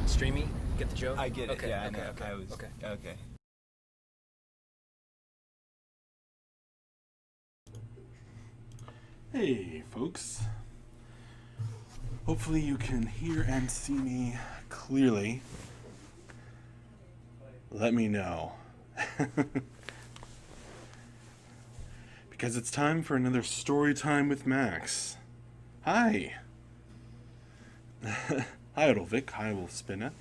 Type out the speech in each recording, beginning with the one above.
streamy? Get the joke? I get it. Okay, Yeah, okay, I know. okay, I was okay. okay. Hey, folks. Hopefully you can hear and see me clearly. Let me know. Because it's time for another story time with Max. Hi. Hi, Odolvik. Hi, Wolfspinna.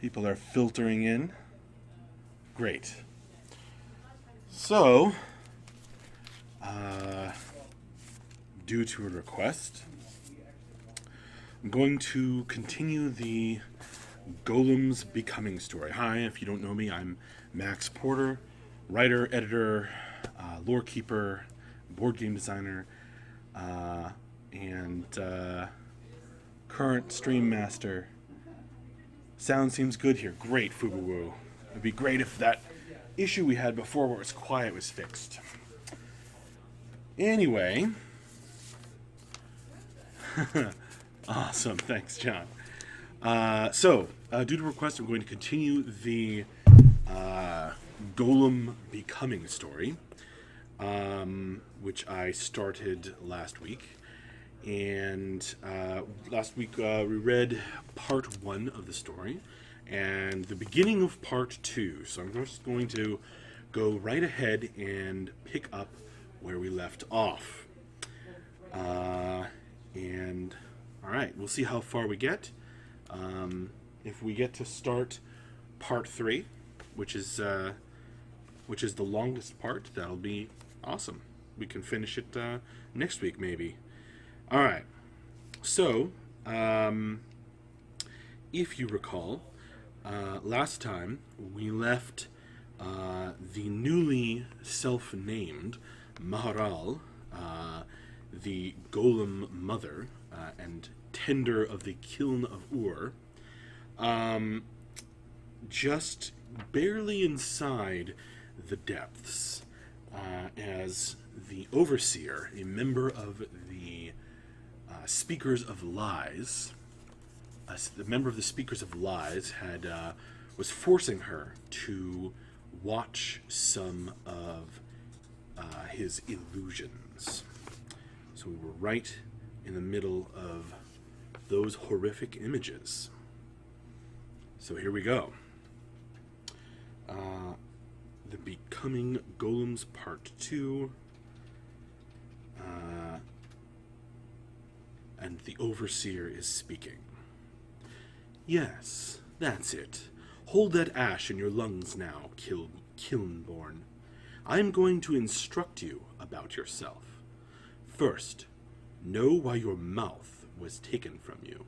People are filtering in. Great. So, due to a request, I'm going to continue the Golems becoming story. Hi, if you don't know me, I'm Max Porter, writer, editor, lore keeper, board game designer, and current stream master. Sound seems good here. Great, Fubuwoo. It'd be great if that issue we had before where it was quiet was fixed. Anyway. Awesome. Thanks, John. So, due to request, I'm going to continue the Golem becoming story, which I started last week. And last week we read part 1 of the story and the beginning of part 2. So I'm just going to go right ahead and pick up where we left off. And all right, we'll see how far we get. If we get to start part 3, which is the longest part, that'll be awesome. We can finish it next week, maybe. All right. So, if you recall, last time we left the newly self-named Maharal, the Golem mother and tender of the Kiln of Ur, just barely inside the depths, as the Overseer, a member of the Speakers of Lies, the member of the Speakers of Lies was forcing her to watch some of his illusions. So we were right in the middle of those horrific images. So here we go. The Becoming Golems Part 2. And the Overseer is speaking. Yes, that's it. Hold that ash in your lungs now, Kilnborn. I am going to instruct you about yourself. First, know why your mouth was taken from you.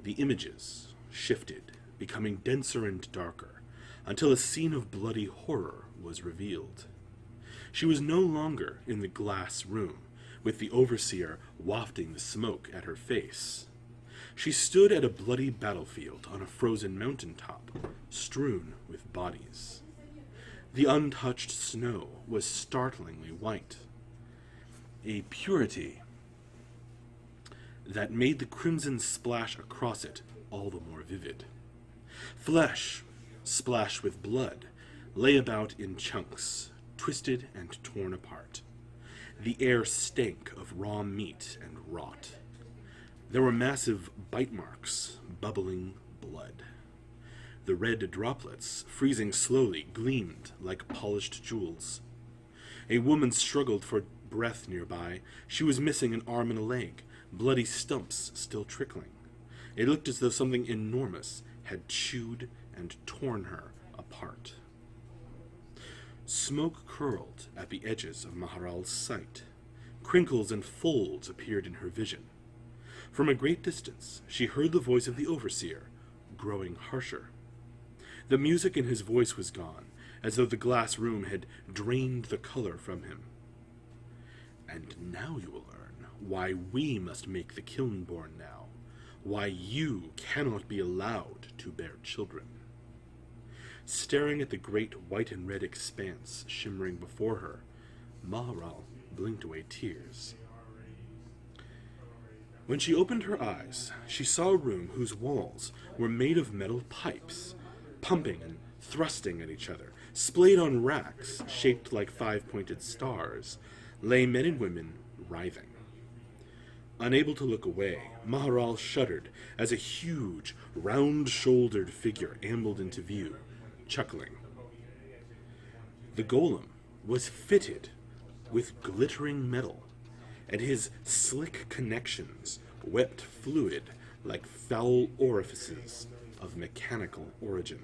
The images shifted, becoming denser and darker, until a scene of bloody horror was revealed. She was no longer in the glass room, with the Overseer wafting the smoke at her face. She stood at a bloody battlefield on a frozen mountaintop, strewn with bodies. The untouched snow was startlingly white, a purity that made the crimson splash across it all the more vivid. Flesh, splashed with blood, lay about in chunks, twisted and torn apart. The air stank of raw meat and rot. There were massive bite marks, bubbling blood. The red droplets, freezing slowly, gleamed like polished jewels. A woman struggled for breath nearby. She was missing an arm and a leg, bloody stumps still trickling. It looked as though something enormous had chewed and torn her apart. Smoke curled at the edges of Maharal's sight. Crinkles and folds appeared in her vision. From a great distance, she heard the voice of the Overseer, growing harsher. The music in his voice was gone, as though the glass room had drained the color from him. And now you will learn why we must make the Kilnborn now, why you cannot be allowed to bear children. Staring at the great white and red expanse shimmering before her, Maharal blinked away tears. When she opened her eyes, she saw a room whose walls were made of metal pipes, pumping and thrusting at each other. Splayed on racks, shaped like five-pointed stars, lay men and women writhing. Unable to look away, Maharal shuddered as a huge, round-shouldered figure ambled into view, chuckling. The golem was fitted with glittering metal, and his slick connections wept fluid like foul orifices of mechanical origin.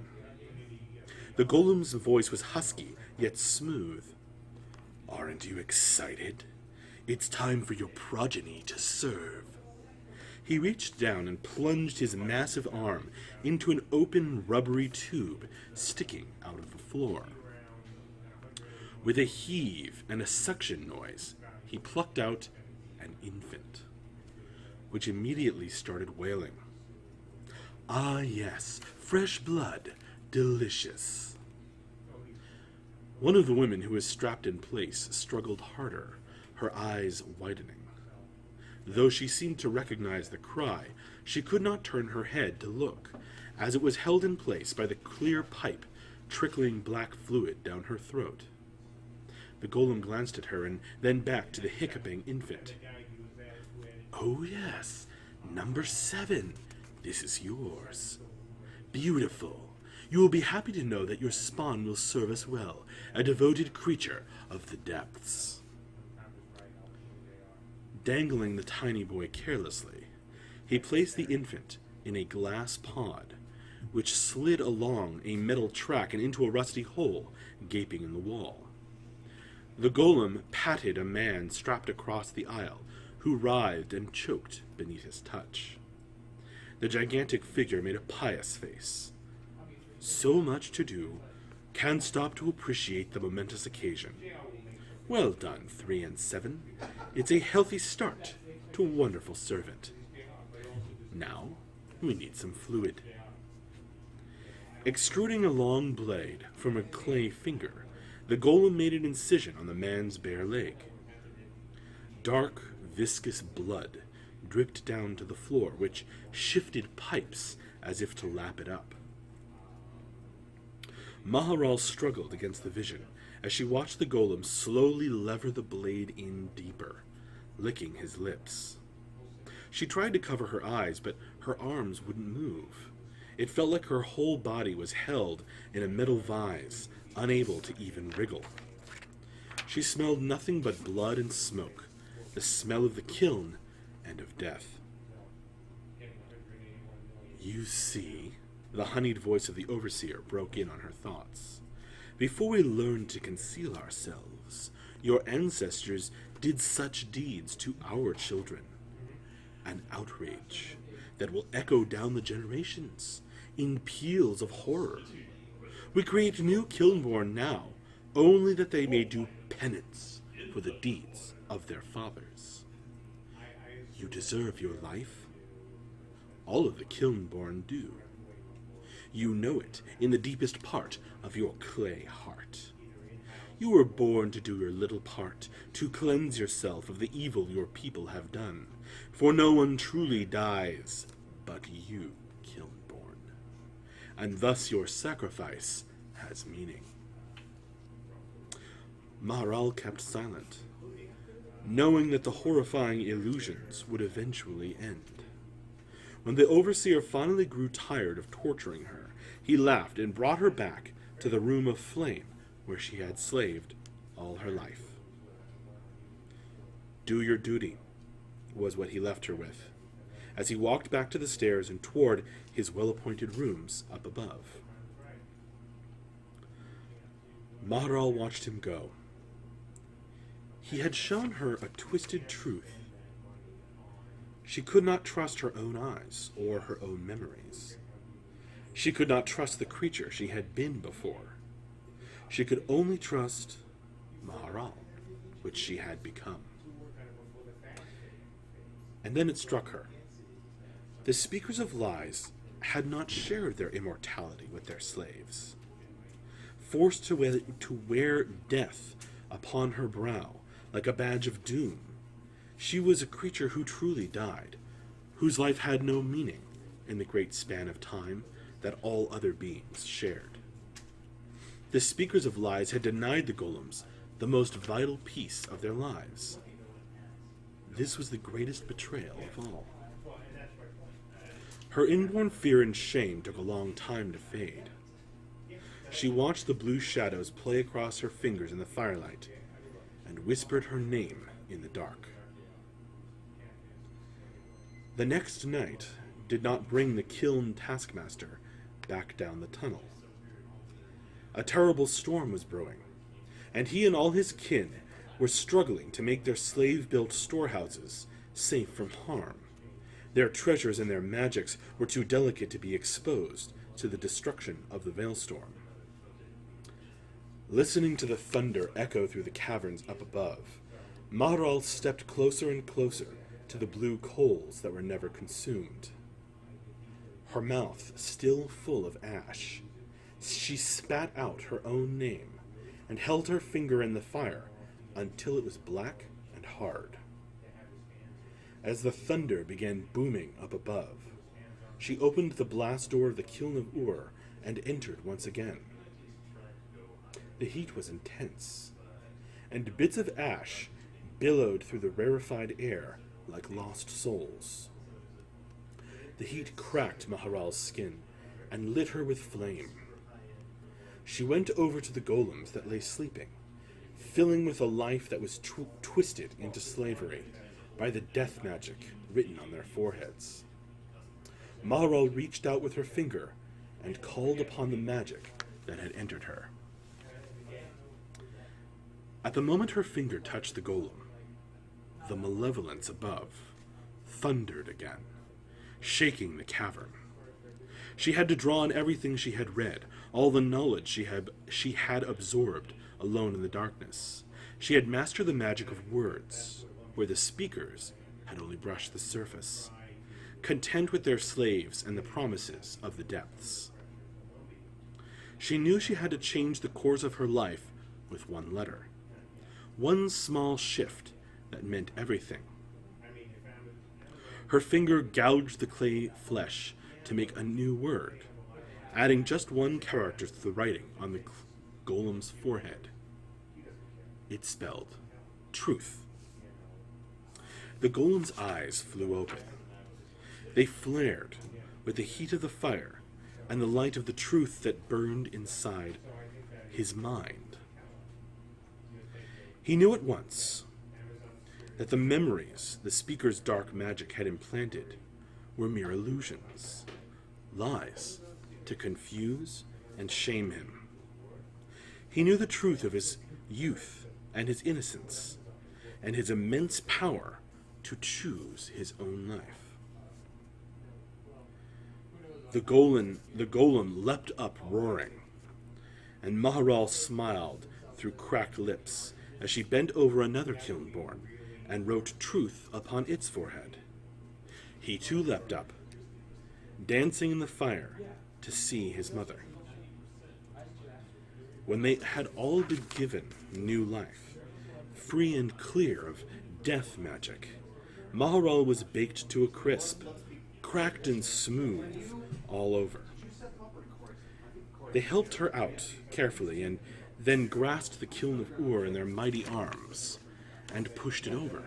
The golem's voice was husky, yet smooth. "Aren't you excited? It's time for your progeny to serve." He reached down and plunged his massive arm into an open, rubbery tube sticking out of the floor. With a heave and a suction noise, he plucked out an infant, which immediately started wailing. Ah, yes, fresh blood, delicious. One of the women who was strapped in place struggled harder, her eyes widening. Though she seemed to recognize the cry, she could not turn her head to look, as it was held in place by the clear pipe trickling black fluid down her throat. The golem glanced at her and then back to the hiccuping infant. "Oh yes, number 7. This is yours. Beautiful. You will be happy to know that your spawn will serve us well, a devoted creature of the depths." Dangling the tiny boy carelessly, he placed the infant in a glass pod, which slid along a metal track and into a rusty hole gaping in the wall. The golem patted a man strapped across the aisle, who writhed and choked beneath his touch. The gigantic figure made a pious face. "So much to do, can't stop to appreciate the momentous occasion. Well done, 3 and 7. It's a healthy start to a wonderful servant. Now, we need some fluid." Extruding a long blade from a clay finger, the golem made an incision on the man's bare leg. Dark, viscous blood dripped down to the floor, which shifted pipes as if to lap it up. Maharal struggled against the vision as she watched the golem slowly lever the blade in deeper, licking his lips. She tried to cover her eyes, but her arms wouldn't move. It felt like her whole body was held in a metal vise, unable to even wriggle. She smelled nothing but blood and smoke, the smell of the kiln and of death. "You see," the honeyed voice of the overseer broke in on her thoughts. "Before we learned to conceal ourselves, your ancestors did such deeds to our children. An outrage that will echo down the generations in peals of horror. We create new Kilnborn now, only that they may do penance for the deeds of their fathers. You deserve your life. All of the Kilnborn do. You know it in the deepest part of your clay heart. You were born to do your little part, to cleanse yourself of the evil your people have done. For no one truly dies but you, Kilnborn. And thus your sacrifice has meaning." Maharal kept silent, knowing that the horrifying illusions would eventually end. When the overseer finally grew tired of torturing her, he laughed and brought her back to the room of flame where she had slaved all her life. "Do your duty," was what he left her with, as he walked back to the stairs and toward his well-appointed rooms up above. Maharal watched him go. He had shown her a twisted truth. She could not trust her own eyes or her own memories. She could not trust the creature she had been before. She could only trust Maharal, which she had become. And then it struck her. The speakers of lies had not shared their immortality with their slaves. Forced to wear death upon her brow like a badge of doom, she was a creature who truly died, whose life had no meaning in the great span of time that all other beings shared. The speakers of lies had denied the golems the most vital piece of their lives. This was the greatest betrayal of all. Her inborn fear and shame took a long time to fade. She watched the blue shadows play across her fingers in the firelight and whispered her name in the dark. The next night did not bring the kiln taskmaster back down the tunnel. A terrible storm was brewing, and he and all his kin were struggling to make their slave-built storehouses safe from harm. Their treasures and their magics were too delicate to be exposed to the destruction of the Veilstorm. Listening to the thunder echo through the caverns up above, Mahral stepped closer and closer to the blue coals that were never consumed. Her mouth still full of ash, she spat out her own name and held her finger in the fire until it was black and hard. As the thunder began booming up above, she opened the blast door of the kiln of Ur and entered once again. The heat was intense, and bits of ash billowed through the rarefied air like lost souls. The heat cracked Maharal's skin and lit her with flame. She went over to the golems that lay sleeping, filling with a life that was twisted into slavery by the death magic written on their foreheads. Maharal reached out with her finger and called upon the magic that had entered her. At the moment her finger touched the golem, the malevolence above thundered again, shaking the cavern. She had to draw on everything she had read, all the knowledge she had absorbed alone in the darkness. She had mastered the magic of words, where the speakers had only brushed the surface, content with their slaves and the promises of the depths. She knew she had to change the course of her life with one letter, one small shift that meant everything. Her finger gouged the clay flesh to make a new word, adding just one character to the writing on the golem's forehead. It spelled truth. The golem's eyes flew open. They flared with the heat of the fire and the light of the truth that burned inside his mind. He knew at once that the memories the speaker's dark magic had implanted were mere illusions, lies to confuse and shame him. He knew the truth of his youth and his innocence, and his immense power to choose his own life. The golem leapt up roaring, and Maharal smiled through cracked lips as she bent over another kilnborn and wrote truth upon its forehead. He too leapt up, dancing in the fire to see his mother. When they had all been given new life, free and clear of death magic, Maharal was baked to a crisp, cracked and smooth all over. They helped her out carefully and then grasped the kiln of Ur in their mighty arms and pushed it over,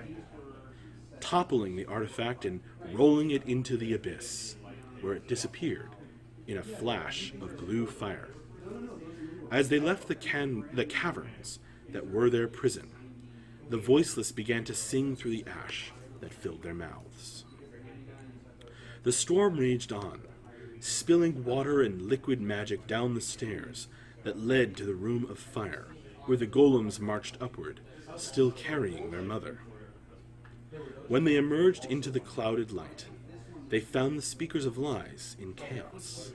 toppling the artifact and rolling it into the abyss, where it disappeared in a flash of blue fire. As they left the caverns that were their prison, the voiceless began to sing through the ash that filled their mouths. The storm raged on, spilling water and liquid magic down the stairs that led to the room of fire, where the golems marched upward, still carrying their mother. When they emerged into the clouded light, they found the speakers of lies in chaos.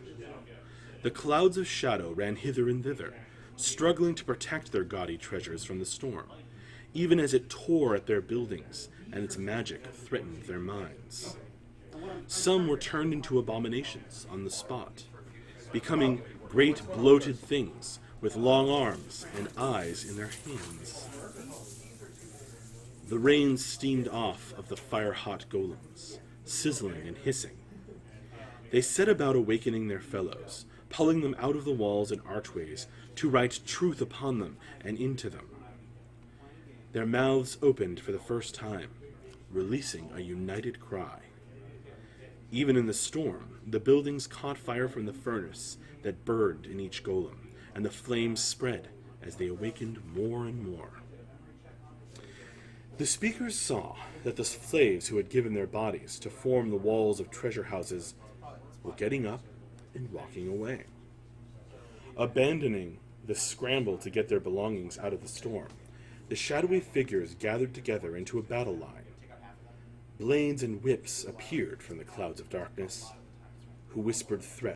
The clouds of shadow ran hither and thither, struggling to protect their gaudy treasures from the storm, even as it tore at their buildings and its magic threatened their minds. Some were turned into abominations on the spot, becoming great bloated things with long arms and eyes in their hands. The rain steamed off of the fire-hot golems, sizzling and hissing. They set about awakening their fellows, pulling them out of the walls and archways to write truth upon them and into them. Their mouths opened for the first time, releasing a united cry. Even in the storm, the buildings caught fire from the furnace that burned in each golem, and the flames spread as they awakened more and more. The speakers saw that the slaves who had given their bodies to form the walls of treasure houses were getting up and walking away, abandoning the scramble to get their belongings out of the storm. The shadowy figures gathered together into a battle line. Blades and whips appeared from the clouds of darkness, who whispered threats